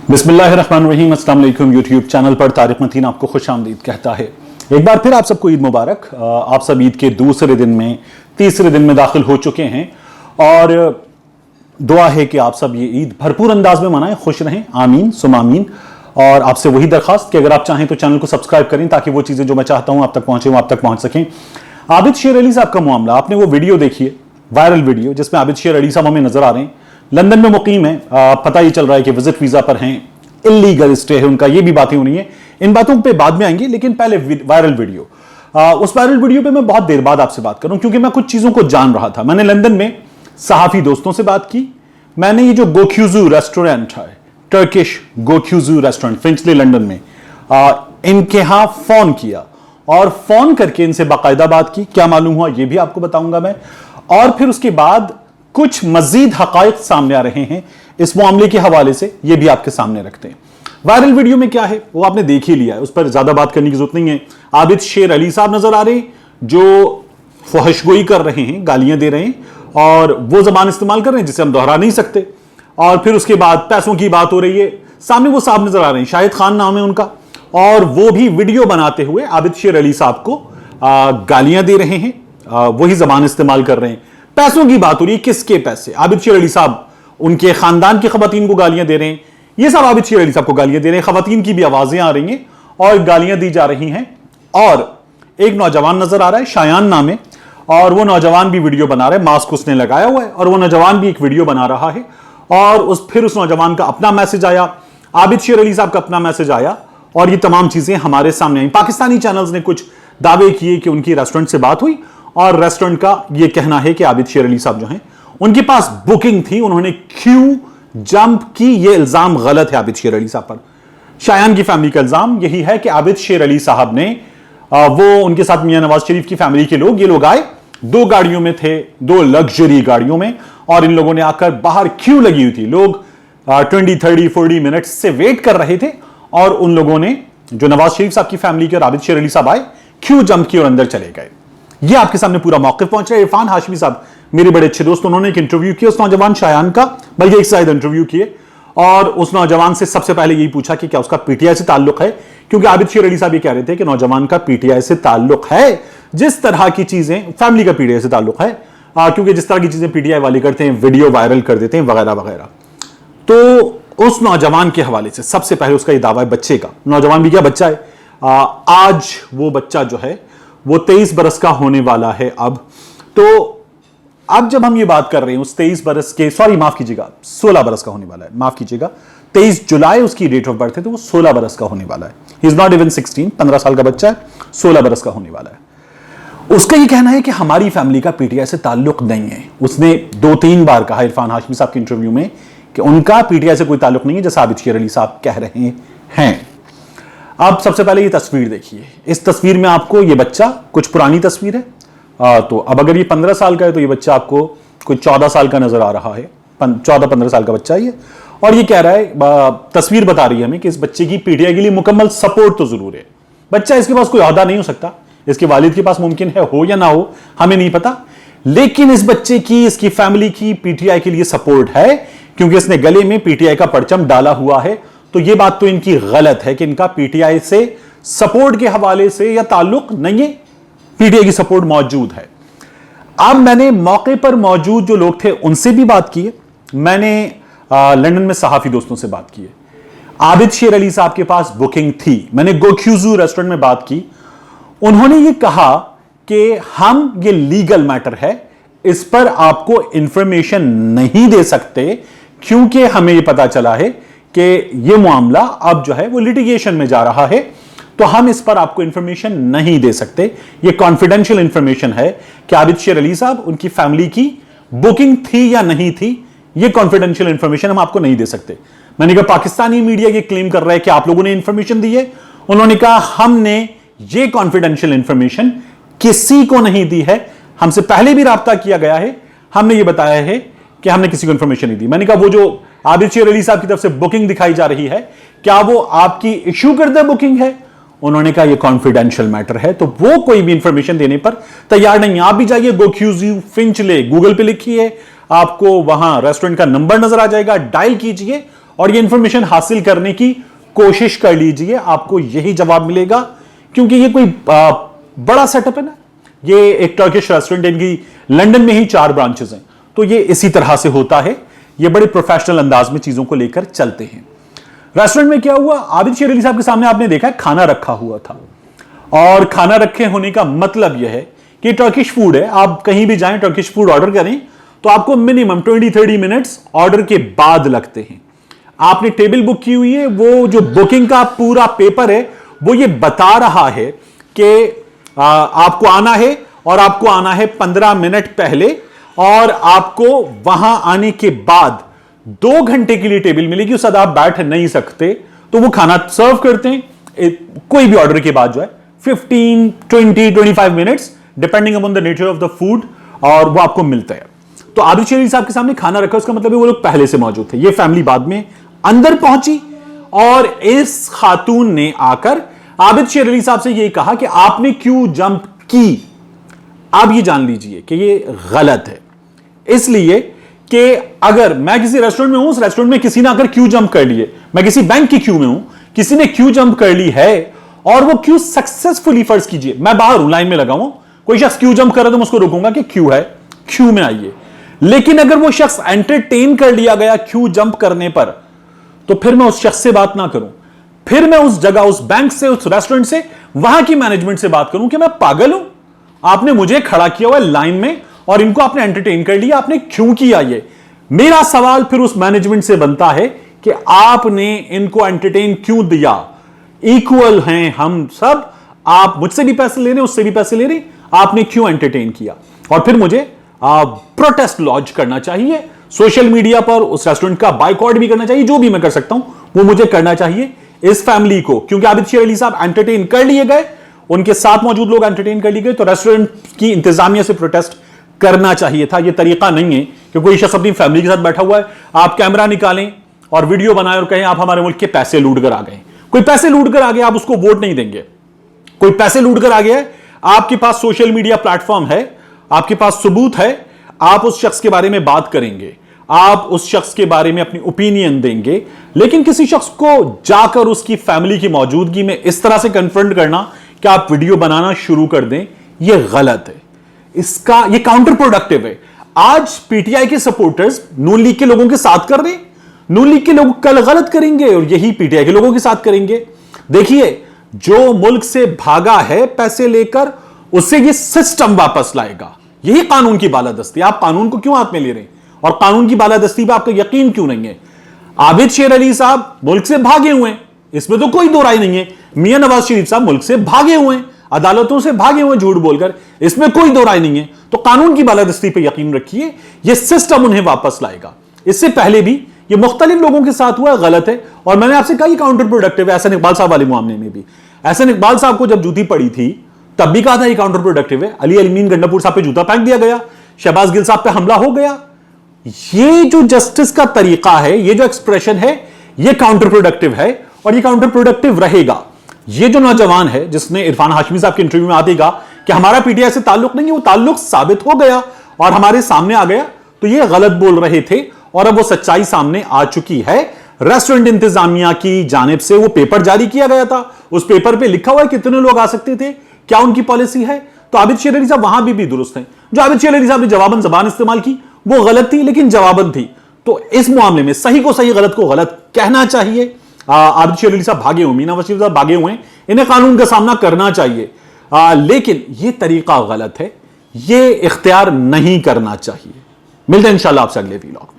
बिस्मिल्लाहिर्रहमानिर्रहीम। अस्सलाम वालेकुम। यूट्यूब चैनल पर तारिक मतीन आपको खुश आमदीद कहता है। एक बार फिर आप सबको ईद मुबारक। आप सब ईद के दूसरे दिन में तीसरे दिन में दाखिल हो चुके हैं और दुआ है कि आप सब ये ईद भरपूर अंदाज में मनाएं, खुश रहें, आमीन सुम आमीन। और आपसे वही दरखास्त कि अगर आप चाहें तो चैनल को सब्सक्राइब करें ताकि वो चीज़ें जो मैं चाहता हूं आप तक पहुंचे वो आप तक पहुंच सकें। आबिद शेर अली साहब का मामला, आपने वो वीडियो देखी है, वायरल वीडियो, जिसमें आबिद शेर अली साहब हमें नजर आ रहे हैं, लंदन में मुकीम है, पता ही चल रहा है कि विजिट वीजा पर हैं, इलीगल स्टे है उनका, ये भी बातें हो रही हैं। इन बातों पे बाद में आएंगे, लेकिन पहले वायरल वीडियो, उस वायरल वीडियो पे मैं बहुत देर बाद आपसे बात करूं क्योंकि मैं कुछ चीजों को जान रहा था। मैंने लंदन में सहाफी दोस्तों से बात की, मैंने ये जो गोक्यूजू रेस्टोरेंट है, टर्किश गोक्यूजू रेस्टोरेंट फिंचले लंदन में, इनके यहां फोन किया और फोन करके इनसे बाकायदा बात की। क्या मालूम हुआ ये भी आपको बताऊंगा मैं। और फिर उसके बाद कुछ मजीद हकायक सामने आ रहे हैं इस मामले के हवाले से, ये भी आपके सामने रखते हैं। वायरल वीडियो में क्या है वो आपने देख ही लिया है, उस पर ज्यादा बात करने की जरूरत नहीं है। आबिद शेर अली साहब नजर आ रहे हैं जो फहशगोई कर रहे हैं, गालियां दे रहे हैं और वो जबान इस्तेमाल कर रहे हैं जिसे हम दोहरा नहीं सकते। और फिर उसके बाद पैसों की बात हो रही है, सामने वो साहब नजर आ रहे हैं, शाहिद खान नाम है उनका, और वो भी वीडियो बनाते हुए आबिद शेर अली साहब को गालियां दे रहे हैं, वही जबान इस्तेमाल कर रहे हैं। पैसों की बात हो रही है, किसके पैसे? आबिद शेर अली साहब उनके खानदान की खवातीन को गालियां दे रहे हैं, ये सब आबिद शेर अली साहब को गालियां दे रहे हैं। खवातीन की भी आवाजें आ रही हैं और गालियां दी जा रही हैं। और एक नौजवान नजर आ रहा है, शायान नाम है, और वो नौजवान भी वीडियो बना रहा है, मास्क उसने लगाया हुआ है और वो नौजवान भी एक वीडियो बना रहा है। और फिर उस नौजवान का अपना मैसेज आया, आबिद शेर अली साहब का अपना मैसेज आया और ये तमाम चीजें हमारे सामने आई। पाकिस्तानी चैनल्स ने कुछ दावे किए कि उनकी रेस्टोरेंट से बात हुई और रेस्टोरेंट का ये कहना है कि आबिद शेर अली साहब जो हैं उनके पास बुकिंग थी, उन्होंने क्यों जंप की, ये इल्जाम गलत है आबिद शेर अली साहब पर। शायान की फैमिली का इल्जाम यही है कि आबिद शेर अली साहब ने, वो उनके साथ मियां नवाज शरीफ की फैमिली के लोग, ये लोग आए, 2 गाड़ियों में थे, 2 लग्जरी गाड़ियों में, और इन लोगों ने आकर बाहर क्यों लगी हुई थी, लोग 20, 30, 40 मिनट से वेट कर रहे थे और उन लोगों ने, जो नवाज शरीफ साहब की फैमिली के और आबिद शेर अली साहब आए, क्यों जंप की और अंदर चले गए। ये आपके सामने पूरा मौक़िफ़ पहुंच रहा है। इरफान हाशमी साहब मेरे बड़े अच्छे दोस्त, उन्होंने एक इंटरव्यू किया उस नौजवान शायान का, बल्कि एक शायद इंटरव्यू किए, और उस नौजवान से सबसे पहले यही पूछा कि क्या उसका पीटीआई से ताल्लुक है, क्योंकि आबिद शेर अली साहब ये कह रहे थे कि नौजवान का पीटीआई से ताल्लुक है। जिस तरह की चीजें फैमिली का पीटीआई से ताल्लुक है, क्योंकि जिस तरह की चीजें पीटीआई वाले करते हैं, वीडियो वायरल कर देते हैं वगैरह वगैरह। तो उस नौजवान के हवाले से सबसे पहले उसका ये दावा है बच्चे का। नौजवान भी क्या बच्चा है, आज वो बच्चा जो है वो 23 बरस का होने वाला है अब। तो अब जब हम ये बात कर रहे हैं उस 23 बरस के, सॉरी माफ कीजिएगा, 16 बरस का होने वाला है, माफ कीजिएगा, 23 जुलाई उसकी डेट ऑफ बर्थ है, तो वो 16 बरस का होने वाला है। ही इज नॉट इवन 16, 15 साल का बच्चा है, 16 बरस का होने वाला है। उसका ये कहना है कि हमारी फैमिली का पीटीआई से ताल्लुक नहीं है। उसने 2-3 बार कहा इरफान हाशमी साहब के इंटरव्यू में कि उनका पीटीआई से कोई ताल्लुक नहीं है, जैसा आबिद शेर अली साहब कह रहे हैं। अब सबसे पहले ये तस्वीर देखिए, इस तस्वीर में आपको ये बच्चा, कुछ पुरानी तस्वीर है, तो अब अगर ये 15 साल का है तो ये बच्चा आपको कोई 14 साल का नजर आ रहा है, 14-15 साल का बच्चा है ये। और ये कह रहा है, तस्वीर बता रही है हमें कि इस बच्चे की पीटीआई के लिए मुकम्मल सपोर्ट तो जरूर है। बच्चा, इसके पास कोई ओहदा नहीं हो सकता, इसके वालिद के पास मुमकिन है हो या ना हो, हमें नहीं पता, लेकिन इस बच्चे की, इसकी फैमिली की पीटीआई के लिए सपोर्ट है क्योंकि इसने गले में पीटीआई का परचम डाला हुआ है। तो ये बात तो इनकी गलत है कि इनका पीटीआई से सपोर्ट के हवाले से या ताल्लुक नहीं है, पीटीआई की सपोर्ट मौजूद है। अब मैंने मौके पर मौजूद जो लोग थे उनसे भी बात की है, मैंने लंदन में सहाफी दोस्तों से बात की है। आबिद शेर अली साहब के पास बुकिंग थी, मैंने गोक्यूजू रेस्टोरेंट में बात की, उन्होंने ये कहा कि हम, ये लीगल मैटर है, इस पर आपको इंफॉर्मेशन नहीं दे सकते क्योंकि हमें यह पता चला है कि यह मामला अब जो है वो लिटिगेशन में जा रहा है, तो हम इस पर आपको इंफॉर्मेशन नहीं दे सकते। यह कॉन्फिडेंशियल इंफॉर्मेशन है कि आबिद शेर अली साहब, उनकी फैमिली की बुकिंग थी या नहीं थी, यह कॉन्फिडेंशियल इंफॉर्मेशन हम आपको नहीं दे सकते। मैंने कहा पाकिस्तानी मीडिया ये क्लेम कर रहा है कि आप लोगों ने इंफॉर्मेशन दी है, उन्होंने कहा हमने ये कॉन्फिडेंशियल इंफॉर्मेशन किसी को नहीं दी है, हमसे पहले भी राब्ता किया गया है, हमने ये बताया है कि हमने किसी को इंफॉर्मेशन नहीं दी। मैंने कहा वो जो आबिद शेर अली साहब की तरफ से बुकिंग दिखाई जा रही है, क्या वो आपकी इशू करदा बुकिंग है? उन्होंने कहा ये कॉन्फिडेंशियल मैटर है, तो वो कोई भी इंफॉर्मेशन देने पर तैयार नहीं है। आप भी जाइए गोक्यूजू फिंचले, गूगल पे लिखिए, आपको वहां रेस्टोरेंट का नंबर नजर आ जाएगा, डायल कीजिए اور یہ انفارمیشن حاصل کرنے کی کوشش کر لیجئے, آپ کو یہی جواب ملے گا, کیونکہ یہ کوئی بڑا سیٹ اپ ہے نا. یہ ایک ٹرکش ریسٹورنٹ, ان کی لنڈن میں ہی 4 برانچز ہیں, تو یہ اسی طرح سے ہوتا ہے. یہ بڑے پروفیشنل انداز میں چیزوں کو لے کر چلتے ہیں. ریسٹورنٹ میں کیا ہوا, عابد شیر علی صاحب کے سامنے آپ نے دیکھا ہے کھانا رکھا ہوا تھا, اور کھانا رکھے ہونے کا مطلب یہ ہے کہ ٹرکش فوڈ ہے. آپ کہیں بھی جائیں ٹرکش فوڈ آرڈر کریں تو آپ کو منیمم 20-30 منٹس آرڈر کے بعد لگتے ہیں. آپ نے ٹیبل بک کی ہوئی ہے, وہ جو بکنگ کا پورا پیپر ہے وہ یہ بتا رہا ہے کہ آپ کو آنا ہے, اور آپ کو آنا ہے 15 منٹ پہلے, اور آپ کو وہاں آنے کے بعد 2 گھنٹے کے لیے ٹیبل ملے گی, اس بعد آپ بیٹھ نہیں سکتے. تو وہ کھانا سرو کرتے ہیں کوئی بھی آرڈر کے بعد جو ہے 15-20-25 minutes depending upon the nature of the food, اور وہ آپ کو ملتا ہے. تو عابد شیر علی صاحب کے سامنے کھانا رکھا, اس کا مطلب ہے وہ لوگ پہلے سے موجود تھے. یہ فیملی بعد میں اندر پہنچی, اور اس خاتون نے آ کر عابد شیر علی صاحب سے یہ کہا کہ آپ نے کیوں جمپ کی. آپ یہ جان لیجئے کہ یہ غلط ہے, اس لیے کہ اگر میں کسی ریسٹورنٹ میں ہوں, اس ریسٹورنٹ میں کسی نے اگر کیو جمپ کر لیے, میں کسی بینک کی کیو میں ہوں, کسی نے کیو جمپ کر لی ہے, اور وہ کیو سکسسفلی, فرض کیجئے میں باہر ہوں لائن میں لگا ہوں, کوئی شخص کیو جمپ کر رہا ہے تو میں اس کو روکوں گا کہ کیو ہے, کیو میں آئیے. لیکن اگر وہ شخص انٹرٹین کر لیا گیا کیو جمپ کرنے پر, تو پھر میں اس شخص سے بات نہ کروں, پھر میں اس جگہ, اس بینک سے, اس ریسٹورنٹ سے, وہاں کی مینجمنٹ سے بات کروں کہ میں پاگل ہوں, آپ نے مجھے کھڑا کیا ہوا ہے لائن میں اور ان کو آپ نے انٹرٹین کر لیا, آپ نے کیوں کیا یہ. میرا سوال پھر اس مینجمنٹ سے بنتا ہے کہ آپ نے ان کو انٹرٹین کیوں دیا. ایکول ہیں ہم سب, آپ مجھ سے بھی پیسے لے رہے ہیں, اس سے بھی پیسے لے رہے ہیں, آپ نے کیوں انٹرٹین کیا. اور پھر مجھے پروٹیسٹ لانچ کرنا چاہیے سوشل میڈیا پر, اس ریسٹورنٹ کا بائیکاٹ بھی کرنا چاہیے, جو بھی میں کر سکتا ہوں وہ مجھے کرنا چاہیے اس فیملی کو, کیونکہ عابد شیر علی صاحب انٹرٹین کر لیے گئے, ان کے ساتھ موجود لوگ انٹرٹین کر لیے گئے, تو ریسٹورنٹ کی انتظامیہ سے پروٹیسٹ کرنا چاہیے تھا. یہ طریقہ نہیں ہے کہ کوئی شخص اپنی فیملی کے ساتھ بیٹھا ہوا ہے, آپ کیمرہ نکالیں اور ویڈیو بنائیں اور کہیں آپ ہمارے ملک کے پیسے لوٹ کر آ گئے. کوئی پیسے لوٹ کر آ گیا, آپ اس کو ووٹ نہیں دیں گے. کوئی پیسے لوٹ کر آ گیا ہے, آپ کے پاس سوشل میڈیا پلیٹ فارم ہے, آپ کے پاس ثبوت ہے, آپ اس شخص کے بارے میں بات کریں گے, آپ اس شخص کے بارے میں اپنی اوپینین دیں گے. لیکن کسی شخص کو جا کر اس کی فیملی کی موجودگی میں اس طرح سے کنفرنٹ کرنا کہ آپ ویڈیو بنانا شروع کر دیں, یہ غلط ہے. اس کا یہ کاؤنٹر پروڈکٹیو ہے. آج پی ٹی آئی کے سپورٹرز نون لیگ کے لوگوں کے ساتھ کر رہے ہیں, نون لیگ کے لوگ کل غلط کریں گے اور یہی پی ٹی آئی کے لوگوں کے ساتھ کریں گے. دیکھیے, جو ملک سے بھاگا ہے پیسے لے کر, اس سے یہ سسٹم واپس لائے گا. یہی قانون کی بالادستی. آپ قانون کو کیوں ہاتھ میں لے رہے ہیں, اور قانون کی بالادستی پہ آپ کا یقین کیوں نہیں ہے؟ عابد شیر علی صاحب ملک سے بھاگے ہوئے ہیں, اس میں تو کوئی دو رائے نہیں ہے. میاں نواز شریف صاحب ملک سے بھاگے ہوئے ہیں, عدالتوں سے بھاگے ہوئے جھوٹ بول کر, اس میں کوئی دو رائے نہیں ہے. تو قانون کی بالادستی پہ یقین رکھیے, یہ سسٹم انہیں واپس لائے گا. اس سے پہلے بھی یہ مختلف لوگوں کے ساتھ ہوا ہے, غلط ہے. اور میں نے آپ سے کہا یہ کاؤنٹر پروڈکٹیو ہے. احسن اقبال صاحب والے معاملے میں بھی, احسن اقبال صاحب کو جب جوتی پڑی تھی تب بھی کہا تھا یہ کاؤنٹر پروڈکٹیو ہے. علی امین گنڈاپور صاحب پہ جوتا پھینک دیا گیا, شہباز گل صاحب پہ حملہ ہو گیا. یہ جو جسٹس کا طریقہ ہے, یہ جو ایکسپریشن ہے, یہ کاؤنٹر پروڈکٹیو ہے, اور یہ کاؤنٹر پروڈکٹیو رہے گا. یہ جو نوجوان ہے جس نے عرفان ہاشمی صاحب کے انٹرویو میں آتے کہا کہ ہمارا پی ٹی آئی سے تعلق نہیں ہے, وہ تعلق ثابت ہو گیا اور ہمارے سامنے آ گیا, تو یہ غلط بول رہے تھے, اور اب وہ سچائی سامنے آ چکی ہے. ریسٹورنٹ انتظامیہ کی جانب سے وہ پیپر جاری کیا گیا تھا, اس پیپر پہ لکھا ہوا ہے کتنے لوگ آ سکتے تھے, کیا ان کی پالیسی ہے. تو عابد شیر علی صاحب وہاں بھی درست ہیں. جو عابد شیر علی صاحب نے جواباً زبان استعمال کی وہ غلط تھی, لیکن جواباً تھی. تو اس معاملے میں صحیح کو صحیح, غلط کو غلط کہنا چاہیے. عابد شیر علی صاحب بھاگے ہوئے, میاں نواز شریف صاحب بھاگے ہوئے ہیں, انہیں قانون کا سامنا کرنا چاہیے. لیکن یہ طریقہ غلط ہے, یہ اختیار نہیں کرنا چاہیے. ملتے ہیں انشاءاللہ آپ سے اگلے ویلاگ.